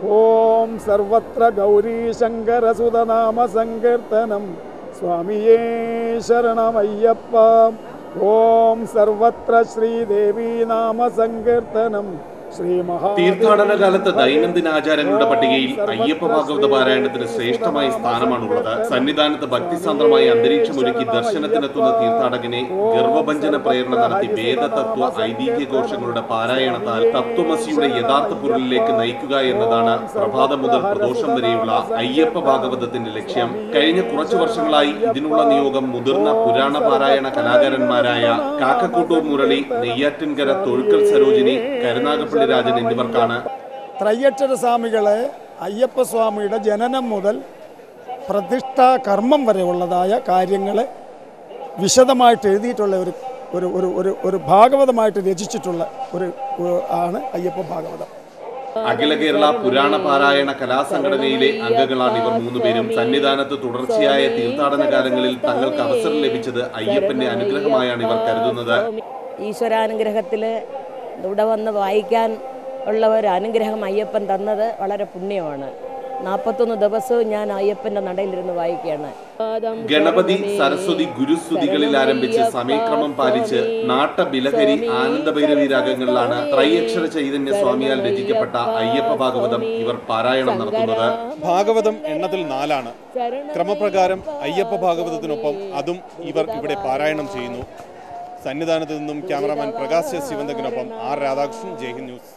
ഓം സർവത്ര ഗൗരീ ശങ്കര സുതനാമ സങ്കീർത്തനം സ്വാമിയേ ശരണമയ്യപ്പ. ഓം സർവത്ര ശ്രീദേവീ നാമ സങ്കീർത്തനം തീർത്ഥാടന കാലത്ത് ദൈനംദിന ആചാരങ്ങളുടെ പട്ടികയിൽ അയ്യപ്പ ഭാഗവത പാരായണത്തിന് ശ്രേഷ്ഠമായ സ്ഥാനമാണുള്ളത്. സന്നിധാനത്ത് ഭക്തിസാന്ദ്രമായ അന്തരീക്ഷമൊരുക്കി ദർശനത്തിനെത്തുന്ന തീർത്ഥാടകനെ ഗർവഭഞ്ജന പ്രേരണ നടത്തി വേദതത്വ ഐതിഹ്യ ഘോഷങ്ങളുടെ പാരായണത്താൽ തത്വമസിയുടെ യഥാർത്ഥ പൊരുളിലേക്ക് നയിക്കുക എന്നതാണ് പ്രഭാതം മുതൽ പ്രദോഷം വരെയുള്ള അയ്യപ്പ ഭാഗവതത്തിന്റെ ലക്ഷ്യം. കഴിഞ്ഞ കുറച്ചു വർഷങ്ങളായി ഇതിനുള്ള നിയോഗം മുതിർന്ന പുരാണ പാരായണ കലാകാരന്മാരായ കാക്കക്കൂട്ടൂർ മുരളി, നെയ്യാറ്റിൻകര തൊഴുക്കൽ സരോജിനി, കരുനാഗപ്പള്ളി രാജൻ എന്നിവർക്കാണ്. ത്രയ്യക്ഷര സ്വാമികളെ അയ്യപ്പസ്വാമിയുടെ ജനനം മുതൽ പ്രതിഷ്ഠാ കർമ്മം വരെ ഉള്ളതായ കാര്യങ്ങൾ വിശദമായിട്ട് എഴുതിയിട്ടുള്ള ഒരു ഭാഗവതമായിട്ട് രചിച്ചിട്ടുള്ള ആണ് അയ്യപ്പ ഭാഗവതം. അഖില കേരള പുരാണ പാരായണ കലാസംഘടനയിലെ അംഗങ്ങളാണ് ഇവർ മൂന്നുപേരും. സന്നിധാനത്ത് തുടർച്ചയായ തീർത്ഥാടന കാലങ്ങളിൽ തങ്ങൾക്ക് അവസരം ലഭിച്ചത് അയ്യപ്പന്റെ അനുഗ്രഹമായാണ് ഇവർ കരുതുന്നത്. ഈശ്വരാനുഗ്രഹത്തില് ഇവിടെ വന്ന് വായിക്കാൻ ഉള്ള ഒരു അനുഗ്രഹം അയ്യപ്പൻ തന്നത് വളരെ പുണ്യമാണ്. 41 ദിവസവും ഞാൻ അയ്യപ്പന്റെ നടയിലിരുന്ന് വായിക്കുകയാണ്. ഗണപതി, സരസ്വതി, ഗുരുസ്തുതികളിൽ ആരംഭിച്ച് സമയക്രമം പാലിച്ച് നാട്ടബിലഹരി, ആനന്ദഭൈരവി രാഗങ്ങളിലാണ് ത്രൈയക്ഷര ചൈതന്യ സ്വാമിയാൽ രചിക്കപ്പെട്ട അയ്യപ്പ ഭാഗവതം ഇവർ പാരായണം നടത്തുന്നത്. ഭാഗവതം എണ്ണത്തിൽ 4 ക്രമപ്രകാരം അയ്യപ്പ ഭാഗവതത്തിനൊപ്പം അതും ഇവർ ഇവിടെ പാരായണം ചെയ്യുന്നു. സന്നിധാനത്ത് നിന്നും ക്യാമറാമാൻ പ്രകാശ് ശിവന്തകിനൊപ്പം ആർ രാധാകൃഷ്ണൻ, ജയ്ഹിന്ദ് ന്യൂസ്.